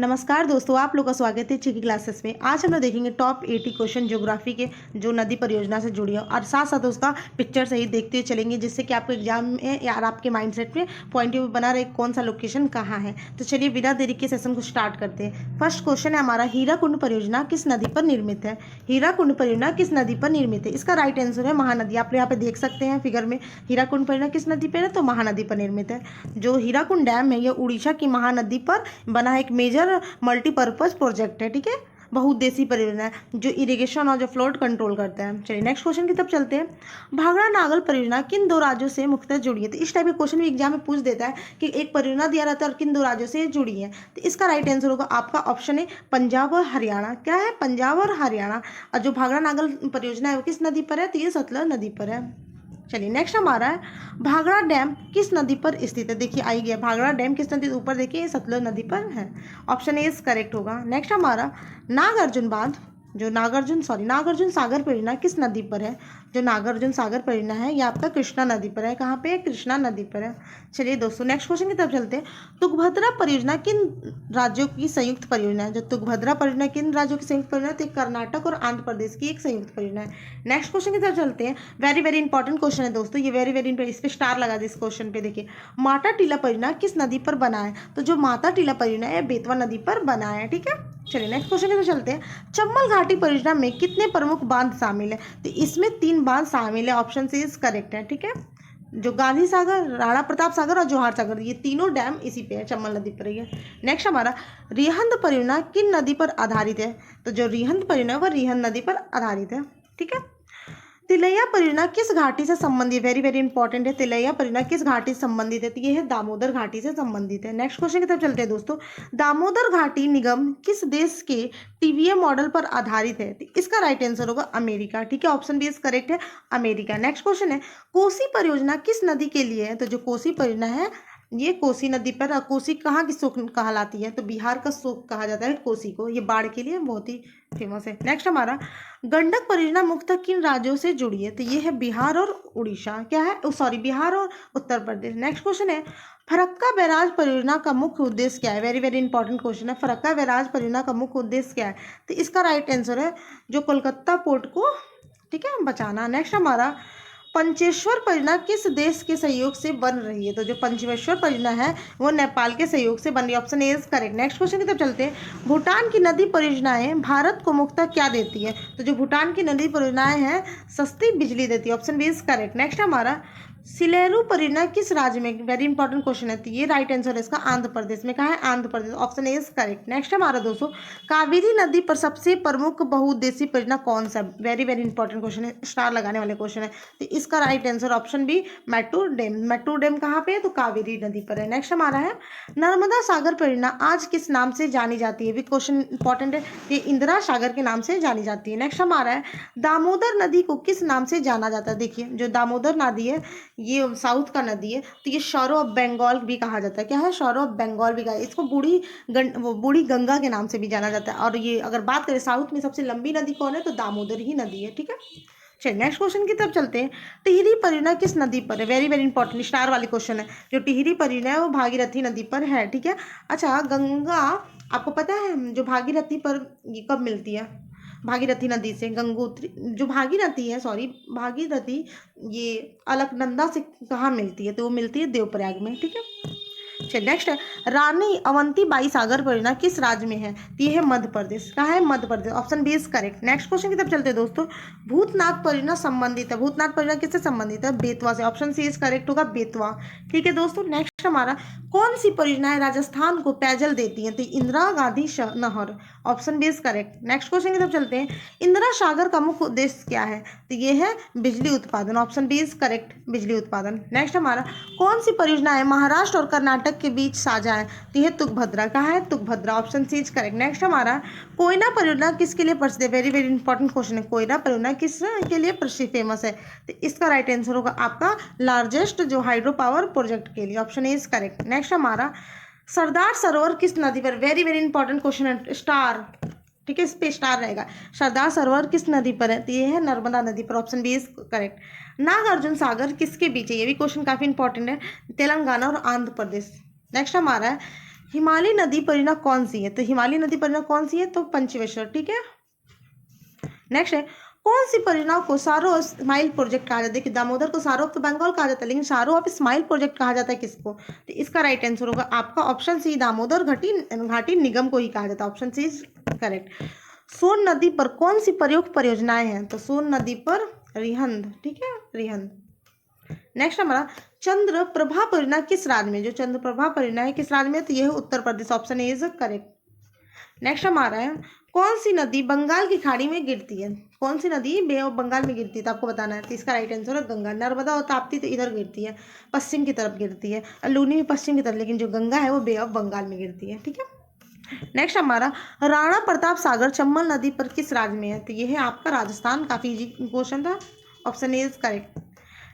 नमस्कार दोस्तों, आप लोग का स्वागत है चिकी क्लासेस में। आज हम लोग देखेंगे टॉप 80 क्वेश्चन ज्योग्राफी के जो नदी परियोजना से जुड़ी है और साथ साथ उसका पिक्चर सहित देखते हुए चलेंगे, जिससे कि आपको एग्जाम में या आपके माइंडसेट में पॉइंट ऑफ व्यू बना रहे कौन सा लोकेशन कहाँ है। तो चलिए बिना देरी के सेशन को स्टार्ट करते हैं। फर्स्ट क्वेश्चन है हमारा, हीराकुंड परियोजना किस नदी पर निर्मित है। हीराकुंड परियोजना किस नदी पर निर्मित है। इसका राइट आंसर है महानदी। आप यहाँ पे देख सकते हैं फिगर में, हीराकुंड परियोजना किस नदी पर है, तो महानदी पर निर्मित है। जो हीराकुंड डैम है यह उड़ीसा की महानदी पर बना एक मेजर मल्टीपर्पज प्रोजेक्ट है। ठीक है, बहुउद्देशीय परियोजना है जो इरिगेशन और जो फ्लोड कंट्रोल करता है। चलिए नेक्स्ट क्वेश्चन की तरफ चलते हैं। भाखड़ा नागल परियोजना किन दो राज्यों से मुख्यतः जुड़ी है। तो इस टाइप के क्वेश्चन भी एग्जाम में पूछ देता है कि एक परियोजना दिया रहता है और किन दो राज्यों से जुड़ी है। तो इसका राइट आंसर होगा आपका ऑप्शन है पंजाब और हरियाणा। क्या है, पंजाब और हरियाणा। और जो भाखड़ा नागल परियोजना है वो किस नदी पर है, तो ये सतलज नदी पर है। चलिए नेक्स्ट हमारा है, भाखड़ा डैम किस नदी पर स्थित है। देखिए आई गया, भाखड़ा डैम किस नदी ऊपर, देखिए सतलज नदी पर है। ऑप्शन ए करेक्ट होगा। नेक्स्ट हमारा, नागार्जुन बांध जो नागार्जुन सागर परियोजना किस नदी पर है। जो नागार्जुन सागर परियोजना है ये आपका कृष्णा नदी पर है। कहाँ पे, कृष्णा नदी पर है। चलिए दोस्तों नेक्स्ट क्वेश्चन की तरफ चलते हैं। तुंगभद्रा परियोजना किन राज्यों की संयुक्त परियोजना है। जो तुंगभद्रा परियोजना किन राज्यों की संयुक्त परियोजना है, तो कर्नाटक और आंध्र प्रदेश की एक संयुक्त परियोजना है। नेक्स्ट क्वेश्चन की तरफ चलते हैं। वेरी वेरी इंपॉर्टेंट क्वेश्चन है दोस्तों, ये वेरी वेरी इस पर स्टार लगा दे इस क्वेश्चन पे। देखिए, माता टीला परियोजना किस नदी पर बना है। तो जो माता टीला परियोजना है बेतवा नदी पर बना है। ठीक है, चलिए नेक्स्ट क्वेश्चन की तरफ चलते हैं। चंबल घाटी परियोजना में कितने प्रमुख बांध शामिल है। तो इसमें 3 बांध शामिल है। ऑप्शन सी इज करेक्ट है। ठीक है, जो गांधी सागर, राणा प्रताप सागर और जवाहर सागर, ये तीनों डैम इसी पे है, चंबल नदी पर है। नेक्स्ट हमारा, रिहंद परियोजना किन नदी पर आधारित है। तो जो रिहंद परियोजना है वह रिहंद नदी पर आधारित है। ठीक है, तिलैया परियोजना किस घाटी से संबंधित, वेरी वेरी इंपॉर्टेंट है। तिलैया परियोजना किस घाटी से संबंधित है, तो ये है दामोदर घाटी से संबंधित है। नेक्स्ट क्वेश्चन की तरफ चलते हैं दोस्तों। दामोदर घाटी निगम किस देश के टीवीए मॉडल पर आधारित है। तो इसका राइट आंसर होगा अमेरिका। ठीक है, ऑप्शन बी इज करेक्ट है, अमेरिका। नेक्स्ट क्वेश्चन है, कोसी परियोजना किस नदी के लिए है। तो जो कोसी परियोजना है ये कोसी नदी पर, कोसी कहाँ की शोक कहलाती है, तो बिहार का शोक कहा जाता है कोसी को। ये बाढ़ के लिए बहुत ही फेमस है। नेक्स्ट हमारा, गंडक परियोजना मुख्यतः किन राज्यों से जुड़ी है। तो ये है बिहार और उड़ीसा। क्या है, बिहार और उत्तर प्रदेश। नेक्स्ट क्वेश्चन है, फरक्का बैराज परियोजना का मुख्य उद्देश्य क्या है। वेरी वेरी इंपॉर्टेंट क्वेश्चन है, फरक्का बैराज परियोजना का मुख्य उद्देश्य क्या है। तो इसका राइट आंसर है जो कोलकाता पोर्ट को, ठीक है, बचाना। नेक्स्ट हमारा, पंचेश्वर परियोजना किस देश के सहयोग से बन रही है। तो जो पंचेश्वर परियोजना है वो नेपाल के सहयोग से बन रही है। Option A is correct. Next question की तरफ चलते हैं। भूटान की नदी परियोजनाएं भारत को मुख्यतः क्या देती है। तो जो भूटान की नदी परियोजनाएं हैं सस्ती बिजली देती है। Option B is correct. Next हमारा, सिलेरू परियोजना किस राज्य में, वेरी इंपॉर्टेंट क्वेश्चन है। तो ये राइट आंसर है इसका आंध्र प्रदेश में। कहा है, Andhra Pradesh. Option A is correct. Next हमारा दोस्तों, कावेरी नदी पर सबसे प्रमुख बहुउद्देशीय परियोजना कौन सा। वेरी वेरी इंपॉर्टेंट क्वेश्चन है, स्टार लगाने वाले क्वेश्चन है। तो इसका right answer option B Mettur dam. Mettur dam कहाँ पे है, तो कावेरी नदी पर है। नेक्स्ट हमारा है, नर्मदा सागर परियोजना आज किस नाम से जानी जाती है। भी क्वेश्चन इंपॉर्टेंट है, ये इंदिरा सागर के नाम से जानी जाती है। नेक्स्ट हमारा है, दामोदर नदी को किस नाम से जाना जाता है। देखिए जो दामोदर नदी है ये साउथ का नदी है, तो ये शोर ऑफ बंगाल भी कहा जाता है। क्या है, शोर ऑफ बंगाल भी कहा, इसको बूढ़ी गंगा के नाम से भी जाना जाता है। और ये अगर बात करें साउथ में सबसे लंबी नदी कौन है, तो दामोदर ही नदी है। ठीक है, चलिए नेक्स्ट क्वेश्चन की तरफ चलते हैं। टिहरी परियोजना किस नदी पर है। वेरी वेरी इंपॉर्टेंट स्टार वाली क्वेश्चन है। जो टिहरी परियोजना है वो भागीरथी नदी पर है। ठीक है, अच्छा गंगा आपको पता है जो भागीरथी पर ये कब मिलती है। भागीरथी नदी से गंगोत्री, जो भागीरथी है भागीरथी ये अलकनंदा से कहाँ मिलती है, तो वो मिलती है देवप्रयाग में। ठीक है, चलिए नेक्स्ट है, रानी अवंतीबाई सागर परियोजना किस राज्य में है। तो ये है मध्य प्रदेश। कहाँ है, Madhya Pradesh. Option B is correct. Next question की तरफ चलते हैं दोस्तों। भूतनाथ परियोजना संबंधित है, भूतनाथ परियोजना किससे संबंधित है, बेतवा से। ऑप्शन सी इज करेक्ट होगा, बेतवा। ठीक है दोस्तों, नेक्स्ट हमारा, कौन सी परियोजनाएं राजस्थान को पेयजल देती हैं। तो इंदिरा गांधी नहर। Option B is correct. Next question की तरफ चलते हैं। इंदिरा सागर का मुख्य उद्देश्य क्या है, तो ये है बिजली उत्पादन। ऑप्शन बी इज करेक्ट, बिजली उत्पादन। नेक्स्ट हमारा, कौन सी परियोजनाएं महाराष्ट्र और कर्नाटक के बीच साझा है, तो यह तुंगभद्रा। कहाँ है, Tungabhadra. Option C is correct. Next हमारा, कोयना परियोजना किसके लिए प्रसिद्ध है। वेरी वेरी इंपॉर्टेंट क्वेश्चन है, कोयना परियोजना किस के लिए प्रसिद्ध फेमस है। तो इसका राइट आंसर होगा आपका लार्जेस्ट जो हाइड्रो पावर प्रोजेक्ट के लिए। Option is correct. नेक्स्ट हमारा, सरदार सरोवर किस नदी पर। वेरी वेरी इंपॉर्टेंट क्वेश्चन है, स्टार। ठीक है, इस पे स्टार रहेगा। सरदार सरोवर किस नदी पर है, तो ये है नर्मदा नदी पर। Option B is correct. Nagarjuna Sagar किसके बीच है, ये भी क्वेश्चन काफी इंपॉर्टेंट है, तेलंगाना और आंध्र प्रदेश। नेक्स्ट हमारा है, हिमालय नदी परियोजना कौन सी है? तो हिमालय नदी परियोजना कौन सी है? तो पंचवेश्वर। ठीक है। नेक्स्ट है, कौन सी परियोजना को सारो ऑफ स्माइल प्रोजेक्ट कहा जाता है? देखिए, दामोदर को सारो ऑफ द बंगाल कहा जाता है, लेकिन सारो ऑफ स्माइल प्रोजेक्ट कहा जाता है किसको? तो इसका राइट आंसर होगा आपका ऑप्शन सी, दामोदर घाटी निगम को ही कहा जाता है। Option C is correct. Son नदी पर कौन सी प्रयोग परियोजनाएं हैं? तो सोन नदी पर रिहंद। ठीक है, रिहंद। नेक्स्ट हमारा, चंद्र प्रभा परियोजना किस राज्य में? जो चंद्र प्रभा परियोजना है किस राज्य में? तो यह है Uttar Pradesh. Option A is correct. Next हमारा है, कौन सी नदी बंगाल की खाड़ी में गिरती है? कौन सी नदी बे ऑफ बंगाल में गिरती है? तो आपको बताना है। तो इसका राइट आंसर है गंगा। नर्मदा और ताप्ती तो इधर गिरती है, पश्चिम की तरफ गिरती है, और लूनी भी पश्चिम की तरफ, लेकिन जो गंगा है वो बे ऑफ बंगाल में गिरती है। ठीक है। नेक्स्ट हमारा, राणा प्रताप सागर चंबल नदी पर किस राज्य में है? तो ये है आपका राजस्थान। काफी इजी क्वेश्चन था। Option A is correct.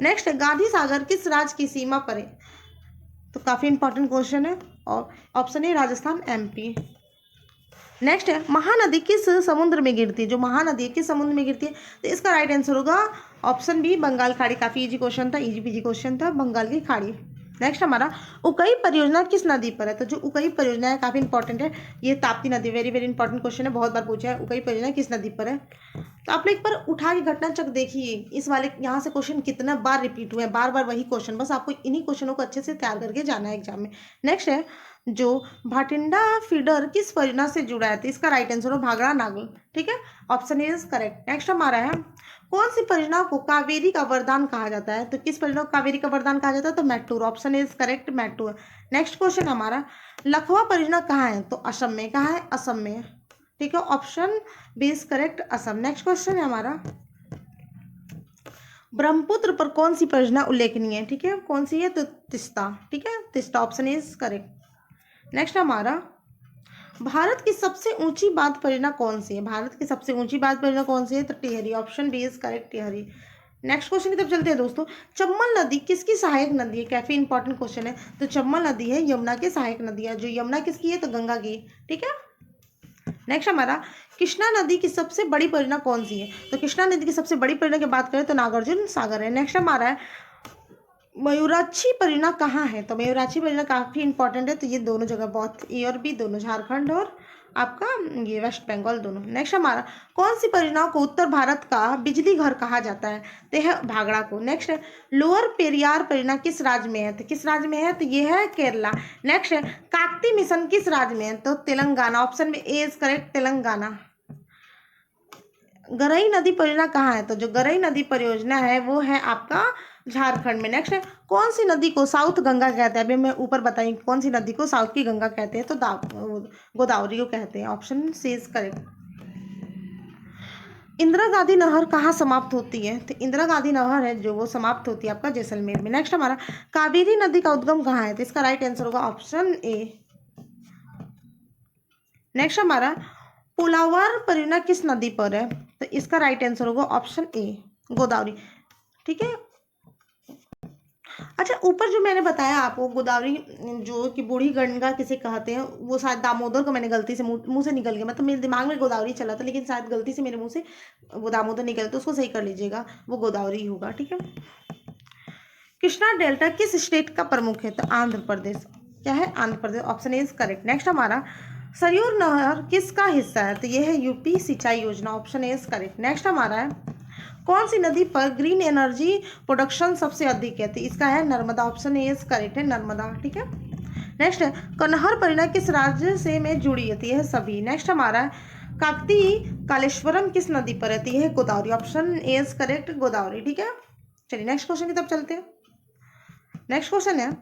Next, Gandhi Sagar किस राज्य की सीमा पर है? तो काफी इंपॉर्टेंट क्वेश्चन है, और option A Rajasthan, MP. Next है, महानदी किस समुद्र में गिरती है? जो महानदी है किस समुद्र में गिरती है? तो इसका राइट आंसर होगा ऑप्शन बी, बंगाल खाड़ी। काफी इजी क्वेश्चन था, इजी पीजी क्वेश्चन था, बंगाल की खाड़ी। नेक्स्ट हमारा, उकई परियोजना किस नदी पर है? तो जो उकई परियोजना है काफी इंपॉर्टेंट है, ये ताप्ती नदी। वेरी वेरी इंपॉर्टेंट क्वेश्चन है, बहुत बार पूछा है। उकई परियोजना किस नदी पर है? तो आप लोग एक बार उठा के घटना चक्र देखिए, इस वाले यहाँ से क्वेश्चन कितना बार रिपीट हुए हैं, बार बार वही क्वेश्चन। बस आपको इन्हीं क्वेश्चनों को अच्छे से तैयार करके जाना है एग्जाम में। नेक्स्ट है, जो भाटिंडा फीडर किस परियोजना से जुड़ा है? तो इसका राइट आंसर हो भागड़ा नागल। ठीक है, option A is correct. Next हमारा है, कौन सी परियोजना को कावेरी का वरदान कहा जाता है? तो किस परियोजना को कावेरी का वरदान कहा जाता है? तो Mettur. Option is correct, Mettur. Next question हमारा, लखवा परियोजना कहाँ है? तो असम में। कहाँ है? असम में। ठीक है, option B is correct, Assam. Next question है हमारा, ब्रह्मपुत्र पर कौन सी परियोजना उल्लेखनीय है? ठीक है, कौन सी है? तो तिस्ता। ठीक है, Teesta. Option is correct. Next हमारा, भारत की सबसे ऊंची बांध परियोजना कौन सी है? भारत की सबसे ऊंची बांध परियोजना कौन सी है? तो Tehri. Option B is correct, Tehri. Next question की तरफ चलते हैं दोस्तों। चंबल नदी किसकी सहायक नदी है? काफी इंपॉर्टेंट क्वेश्चन है। तो चंबल नदी है यमुना की सहायक नदी है। जो यमुना किसकी है? तो गंगा की। ठीक है। नेक्स्ट हमारा, कृष्णा नदी की सबसे बड़ी परियोजना कौन सी है? तो कृष्णा नदी की सबसे बड़ी परियोजना की बात करें तो नागार्जुन सागर है। नेक्स्ट हमारा है, मयूराक्षी परियोजना कहाँ है? तो मयूराक्षी परियोजना काफी इंपॉर्टेंट है। तो ये दोनों जगह, बहुत ए और बी दोनों, झारखंड और आपका ये वेस्ट बंगाल दोनों। नेक्स्ट हमारा, कौन सी परियोजना को उत्तर भारत का बिजली घर कहा जाता है? तो यह भागड़ा को। नेक्स्ट है, लोअर पेरियार परियोजना किस राज्य में है? तो किस राज्य में है? तो ये है केरला। नेक्स्ट है, काकती मिशन किस राज्य में है? तो तेलंगाना। ऑप्शन में ए इज करेक्ट, तेलंगाना। गरई नदी परियोजना कहाँ है? तो जो गरई नदी परियोजना है वो है आपका झारखंड में। नेक्स्ट है, कौन सी नदी को साउथ गंगा कहते हैं? अभी मैं ऊपर बताई कौन सी नदी को साउथ की गंगा कहते हैं। तो गोदावरी को कहते हैं। Option C is correct. Indira Gandhi नहर कहाँ समाप्त होती है? तो इंदिरा गांधी नहर है जो वो समाप्त होती है आपका जैसलमेर में। नेक्स्ट हमारा, कावेरी नदी का उद्गम कहाँ है? तो इसका राइट आंसर होगा ऑप्शन ए। नेक्स्ट हमारा, पुलावर परियोजना किस नदी पर है? तो इसका राइट आंसर होगा ऑप्शन ए, गोदावरी। ठीक है। अच्छा, ऊपर जो मैंने बताया आपको गोदावरी, जो कि बूढ़ी गंगा किसे कहते हैं, वो शायद दामोदर को मैंने गलती से मुंह से निकल गया। मतलब मेरे दिमाग में गोदावरी चला था, लेकिन शायद गलती से मेरे मुंह से वो दामोदर निकल, तो उसको सही कर लीजिएगा, वो गोदावरी होगा। ठीक है। कृष्णा डेल्टा किस स्टेट का प्रमुख है? तो आंध्र प्रदेश। क्या है? Andhra Pradesh. Option is correct. Next हमारा, सरयूर नहर किसका हिस्सा है? तो ये है यूपी सिंचाई योजना। Option is correct. नेक्स्ट हमारा है, कौन सी नदी पर ग्रीन एनर्जी प्रोडक्शन सबसे अधिक है? तो इसका है नर्मदा। ऑप्शन इज करेक्ट है, नर्मदा। ठीक है। नेक्स्ट है, कनहर परियोजना किस राज्य से में जुड़ी है? तो यह है सभी। नेक्स्ट हमारा है, काकती कालेश्वरम किस नदी पर है? तो यह है Godavari. Option is correct, Godavari. ठीक है। चलिए नेक्स्ट क्वेश्चन की तरफ चलते हैं। नेक्स्ट क्वेश्चन है,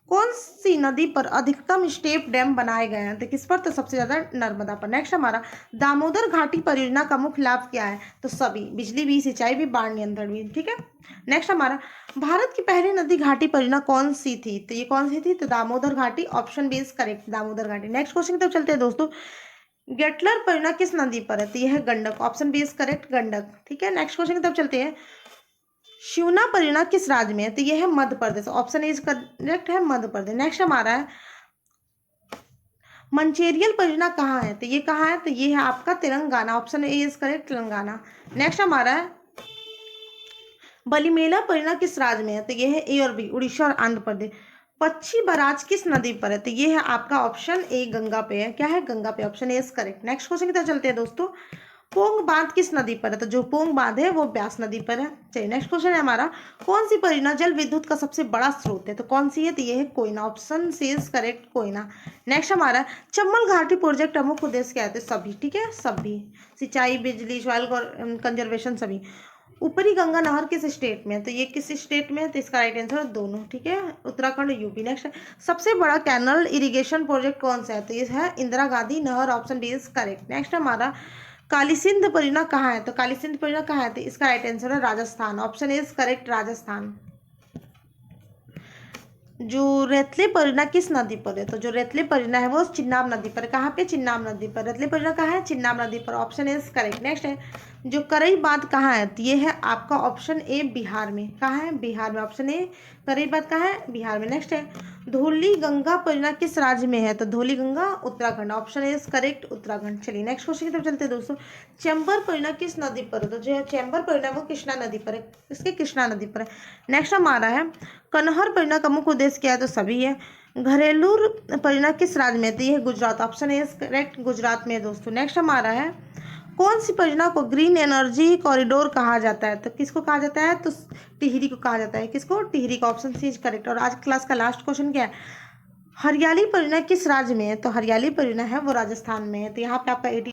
कौन सी नदी पर अधिकतम स्टेप डैम बनाए गए हैं? तो किस पर? तो सबसे ज्यादा नर्मदा पर। नेक्स्ट हमारा, दामोदर घाटी परियोजना का मुख्य लाभ क्या है? तो सभी, बिजली भी, सिंचाई भी, बाढ़ नियंत्रण भी। ठीक है। नेक्स्ट हमारा, भारत की पहली नदी घाटी परियोजना कौन सी थी? तो ये कौन सी थी? तो दामोदर घाटी। Option B is correct, Damodar घाटी। नेक्स्ट क्वेश्चन की तरफ चलते हैं दोस्तों। गेटलर परियोजना किस नदी पर है? तो यह है Gandak. Option B is correct, Gandak. ठीक है। नेक्स्ट क्वेश्चन की तरफ चलते हैं, शिवना परियोजना किस राज्य में है? तो यह है Madhya Pradesh. Option is correct है, मध्य प्रदेश। नेक्स्ट हमारा है, मंचेरियल परियोजना कहाँ है? तो ये कहाँ है? तो ये है आपका Telangana. Option A is correct, Telangana. Next हमारा है, बलीमेला परियोजना किस राज्य में है? तो ये है ए और बी, उड़ीसा और आंध्र प्रदेश। पक्षी बराज किस नदी पर है? तो ये है आपका ऑप्शन ए, गंगा पे है। क्या है? गंगा पे। Option A is correct. Next question की तरफ चलते हैं दोस्तों। पोंग बांध किस नदी पर है? तो जो पोंग बांध है वो ब्यास नदी पर है। चलिए नेक्स्ट क्वेश्चन है हमारा, कौन सी परियोजना जल विद्युत का सबसे बड़ा स्रोत है? तो कौन सी है? तो ये है Koyna. Option C is correct, Koyna. Next हमारा, चंबल घाटी प्रोजेक्ट का मुख्य उद्देश्य क्या है? तो सभी, ठीक है, सभी, सिंचाई, बिजली, सॉइल कंजर्वेशन, सभी। ऊपरी गंगा नहर किस स्टेट में है? तो ये किस स्टेट में है? तो इसका राइट आंसर दोनों, ठीक है, उत्तराखंड, यूपी। नेक्स्ट, सबसे बड़ा कैनल इरिगेशन प्रोजेक्ट कौन सा है? तो ये है इंदिरा गांधी नहर। Option B is correct. Next हमारा, काली सिंध परियोजना कहाँ है? तो काली सिंध परियोजना कहाँ है? तो इसका राइट आंसर है Rajasthan. Option is correct, Rajasthan. जो रेतले परियोजना किस नदी पर है? तो जो रेतले परियोजना है वो चिन्नाब नदी पर। कहाँ पे? चिन्नाब नदी पर। रेतले परियोजना कहाँ है? चिन्नाब नदी पर। Option is correct. नेक्स्ट है, जो करई बांध कहाँ है? तो ये है आपका ऑप्शन ए, बिहार में। कहाँ है? बिहार में। ऑप्शन ए, करई बांध कहाँ है? बिहार में। नेक्स्ट है, धौली गंगा परियोजना किस राज्य में है? तो Dhauli Ganga Uttarakhand. Option is correct, Uttarakhand. चलिए नेक्स्ट क्वेश्चन की तरफ चलते हैं दोस्तों। चैम्बर परियोजना किस नदी पर है? तो जो चैम्बर परियोजना वो कृष्णा नदी पर है। इसके कृष्णा नदी पर है। नेक्स्ट हमारा है, कन्हर परियोजना का मुख्य उद्देश्य क्या है? तो सभी है। घरेलू परियोजना किस राज्य में? तो ये है Gujarat. Option is correct, Gujarat में दोस्तों। नेक्स्ट हमारा है, कौन सी परियोजना को ग्रीन एनर्जी कॉरिडोर कहा जाता है? तो किसको कहा जाता है? तो टिहरी को कहा जाता है। किसको? टिहरी का। Option C is correct. और आज क्लास का लास्ट क्वेश्चन क्या है? हरियाली परियोजना किस राज्य में है? तो हरियाली परियोजना है वो राजस्थान में है। तो यहाँ पे आपका 80